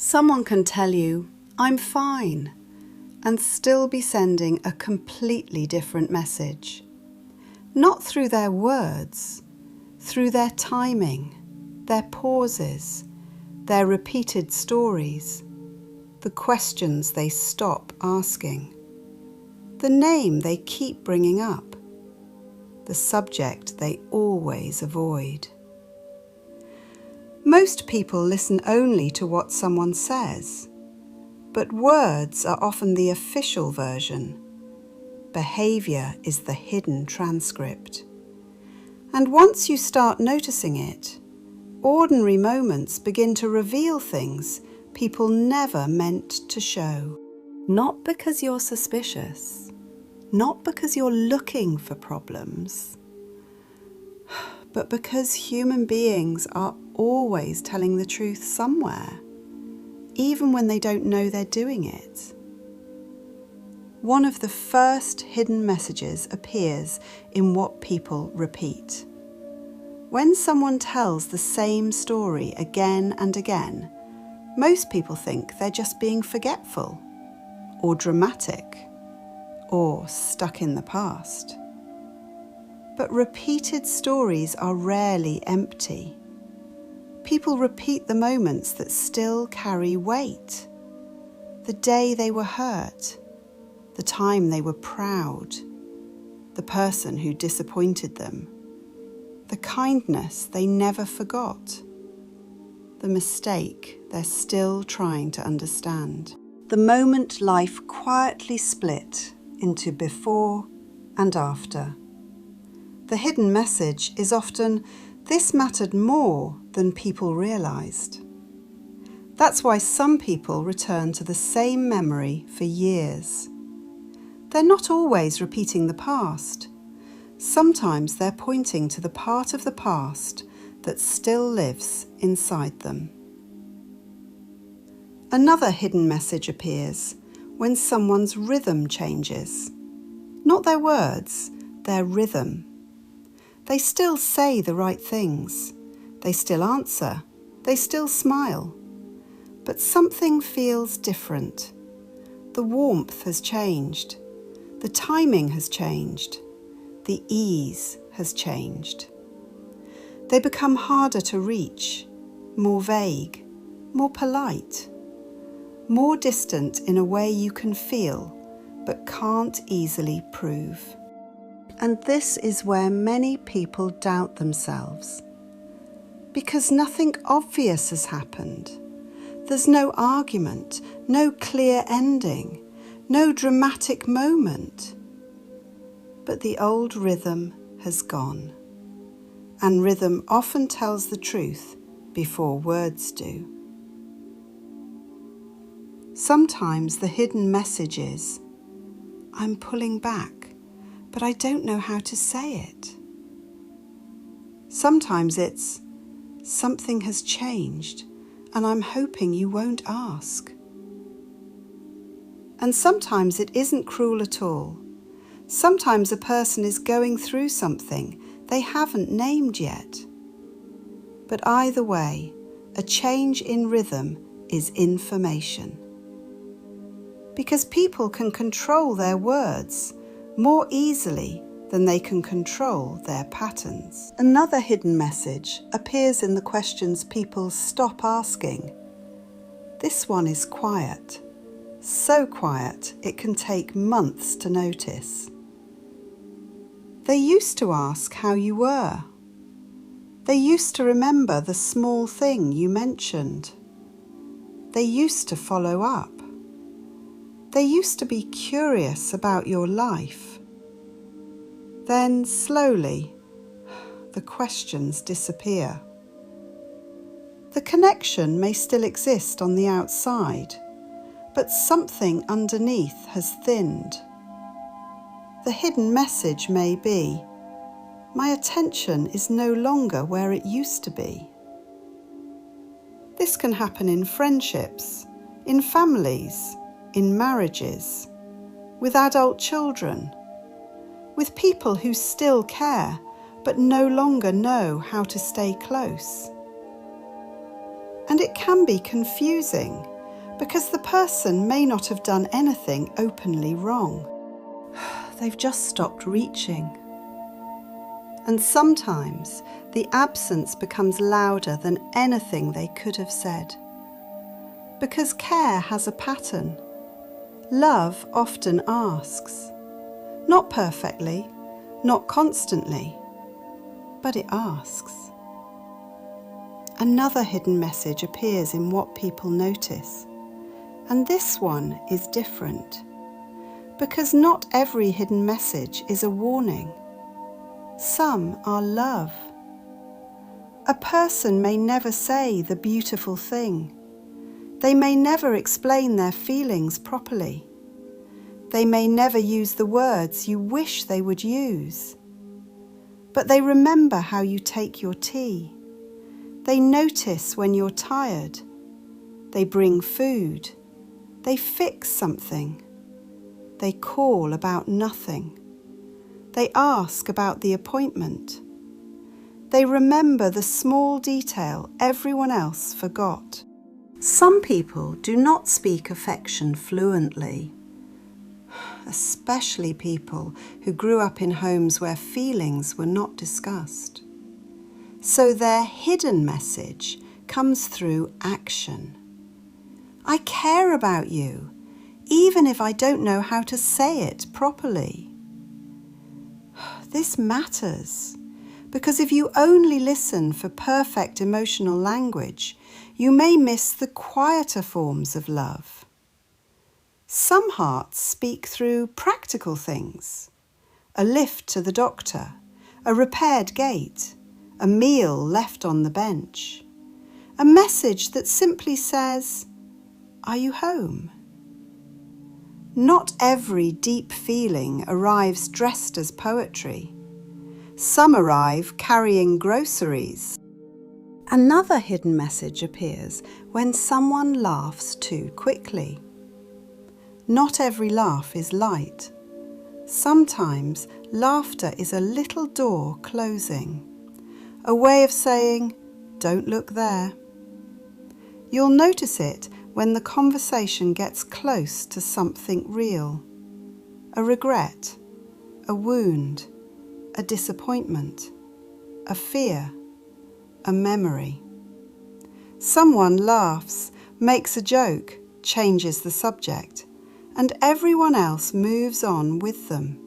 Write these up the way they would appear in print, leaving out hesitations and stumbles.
Someone can tell you, "I'm fine," and still be sending a completely different message. Not through their words, through their timing, their pauses, their repeated stories, the questions they stop asking, the name they keep bringing up, the subject they always avoid. Most people listen only to what someone says, but words are often the official version. Behaviour is the hidden transcript. And once you start noticing it, ordinary moments begin to reveal things people never meant to show. Not because you're suspicious, not because you're looking for problems, but because human beings are always telling the truth somewhere, even when they don't know they're doing it. One of the first hidden messages appears in what people repeat. When someone tells the same story again and again, most people think they're just being forgetful, or dramatic, or stuck in the past. But repeated stories are rarely empty. People repeat the moments that still carry weight. The day they were hurt, the time they were proud, the person who disappointed them, the kindness they never forgot, the mistake they're still trying to understand. The moment life quietly split into before and after. The hidden message is often, "This mattered more than people realised." That's why some people return to the same memory for years. They're not always repeating the past. Sometimes they're pointing to the part of the past that still lives inside them. Another hidden message appears when someone's rhythm changes. Not their words, their rhythm. They still say the right things. They still answer. They still smile. But something feels different. The warmth has changed. The timing has changed. The ease has changed. They become harder to reach, more vague, more polite, more distant in a way you can feel but can't easily prove. And this is where many people doubt themselves. Because nothing obvious has happened. There's no argument, no clear ending, no dramatic moment. But the old rhythm has gone. And rhythm often tells the truth before words do. Sometimes the hidden message is, "I'm pulling back, but I don't know how to say it." Sometimes it's, "Something has changed, and I'm hoping you won't ask." And sometimes it isn't cruel at all. Sometimes a person is going through something they haven't named yet. But either way, a change in rhythm is information. Because people can control their words more easily than they can control their patterns. Another hidden message appears in the questions people stop asking. This one is quiet. So quiet it can take months to notice. They used to ask how you were. They used to remember the small thing you mentioned. They used to follow up. They used to be curious about your life. Then slowly, the questions disappear. The connection may still exist on the outside, but something underneath has thinned. The hidden message may be, "My attention is no longer where it used to be." This can happen in friendships, in families, in marriages, with adult children, with people who still care but no longer know how to stay close. And it can be confusing because the person may not have done anything openly wrong. They've just stopped reaching. And sometimes the absence becomes louder than anything they could have said. Because care has a pattern. Love often asks. Not perfectly, not constantly, but it asks. Another hidden message appears in what people notice. And this one is different. Because not every hidden message is a warning. Some are love. A person may never say the beautiful thing. They may never explain their feelings properly. They may never use the words you wish they would use. But they remember how you take your tea. They notice when you're tired. They bring food. They fix something. They call about nothing. They ask about the appointment. They remember the small detail everyone else forgot. Some people do not speak affection fluently, especially people who grew up in homes where feelings were not discussed. So their hidden message comes through action. I care about you, even if I don't know how to say it properly. This matters, because if you only listen for perfect emotional language, you may miss the quieter forms of love. Some hearts speak through practical things: a lift to the doctor, a repaired gate, a meal left on the bench, a message that simply says, "Are you home?" Not every deep feeling arrives dressed as poetry. Some arrive carrying groceries. Another hidden message appears when someone laughs too quickly. Not every laugh is light. Sometimes laughter is a little door closing, a way of saying, "Don't look there." You'll notice it when the conversation gets close to something real: a regret, a wound, a disappointment, a fear, a memory. Someone laughs, makes a joke, changes the subject, and everyone else moves on with them.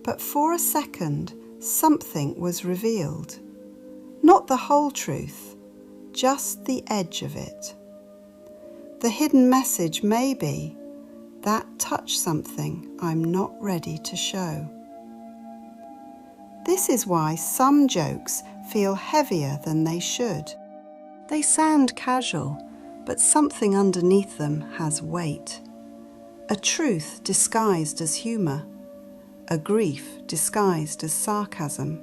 But for a second, something was revealed. Not the whole truth, just the edge of it. The hidden message may be, "That touched something I'm not ready to show." This is why some jokes feel heavier than they should. They sound casual, but something underneath them has weight. A truth disguised as humour, a grief disguised as sarcasm,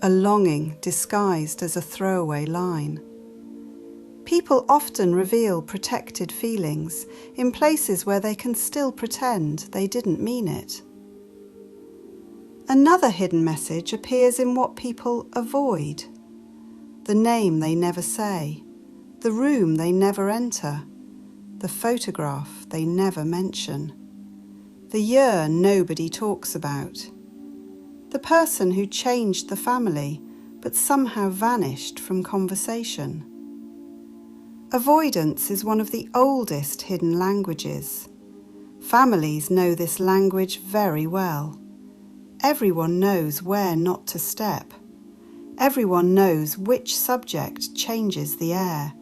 a longing disguised as a throwaway line. People often reveal protected feelings in places where they can still pretend they didn't mean it. Another hidden message appears in what people avoid: the name they never say, the room they never enter, the photograph they never mention, the year nobody talks about, the person who changed the family but somehow vanished from conversation. Avoidance is one of the oldest hidden languages. Families know this language very well. Everyone knows where not to step. Everyone knows which subject changes the air.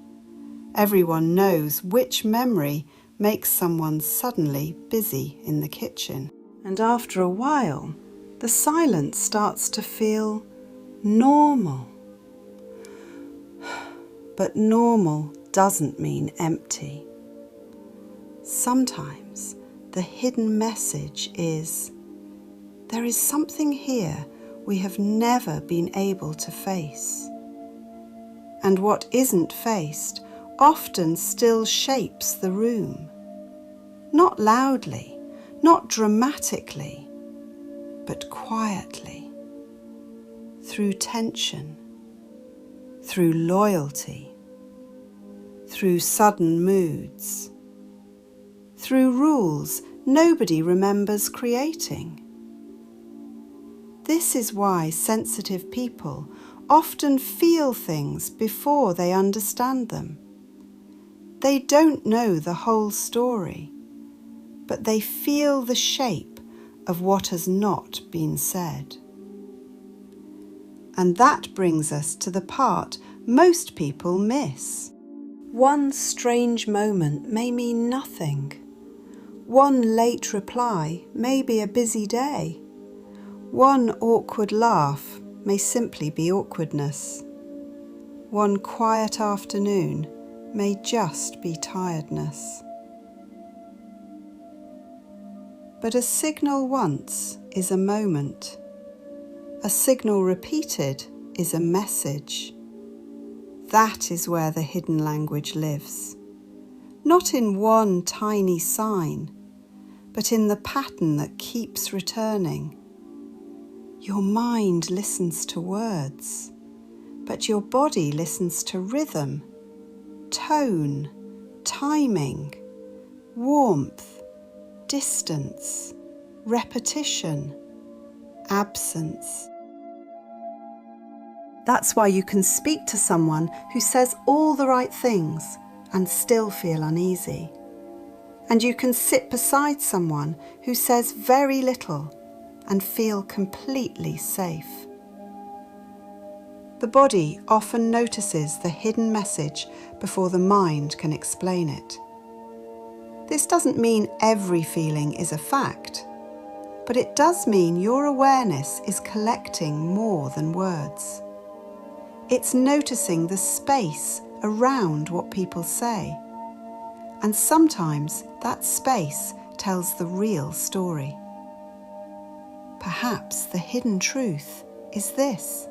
Everyone knows which memory makes someone suddenly busy in the kitchen. And after a while, the silence starts to feel normal. But normal doesn't mean empty. Sometimes the hidden message is, there is something here we have never been able to face. And what isn't faced often still shapes the room. Not loudly, not dramatically, but quietly. Through tension, through loyalty, through sudden moods, through rules nobody remembers creating. This is why sensitive people often feel things before they understand them. They don't know the whole story, but they feel the shape of what has not been said. And that brings us to the part most people miss. One strange moment may mean nothing. One late reply may be a busy day. One awkward laugh may simply be awkwardness. One quiet afternoon may just be tiredness. But a signal once is a moment. A signal repeated is a message. That is where the hidden language lives. Not in one tiny sign, but in the pattern that keeps returning. Your mind listens to words, but your body listens to rhythm, tone, timing, warmth, distance, repetition, absence. That's why you can speak to someone who says all the right things and still feel uneasy. And you can sit beside someone who says very little and feel completely safe. The body often notices the hidden message before the mind can explain it. This doesn't mean every feeling is a fact, but it does mean your awareness is collecting more than words. It's noticing the space around what people say, and sometimes that space tells the real story. Perhaps the hidden truth is this: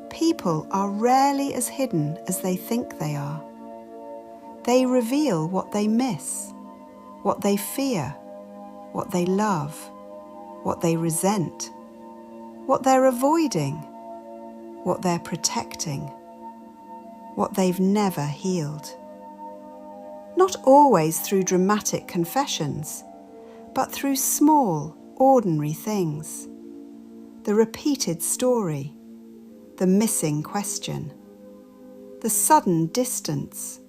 people are rarely as hidden as they think they are. They reveal what they miss, what they fear, what they love, what they resent, what they're avoiding, what they're protecting, what they've never healed. Not always through dramatic confessions, but through small, ordinary things. The repeated story, the missing question, the sudden distance,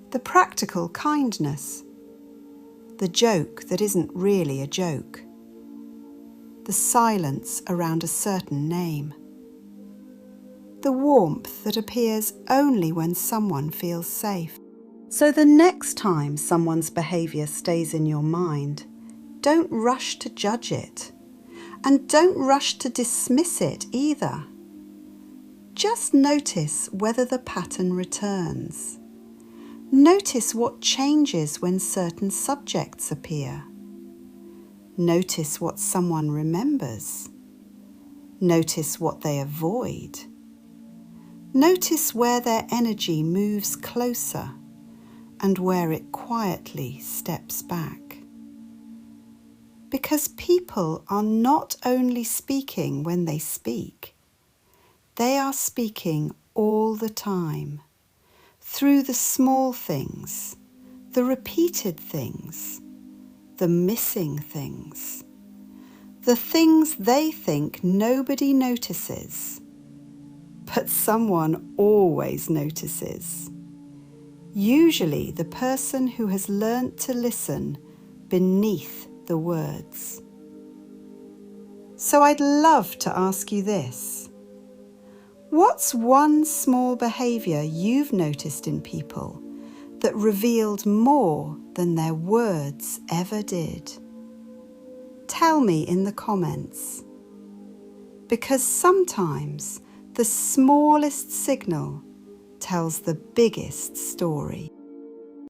the practical kindness, the joke that isn't really a joke, the silence around a certain name, the warmth that appears only when someone feels safe. So the next time someone's behaviour stays in your mind, don't rush to judge it, and don't rush to dismiss it either. Just notice whether the pattern returns. Notice what changes when certain subjects appear. Notice what someone remembers. Notice what they avoid. Notice where their energy moves closer and where it quietly steps back. Because people are not only speaking when they speak, they are speaking all the time, through the small things, the repeated things, the missing things, the things they think nobody notices, but someone always notices. Usually the person who has learnt to listen beneath the words. So I'd love to ask you this. What's one small behaviour you've noticed in people that revealed more than their words ever did? Tell me in the comments. Because sometimes the smallest signal tells the biggest story.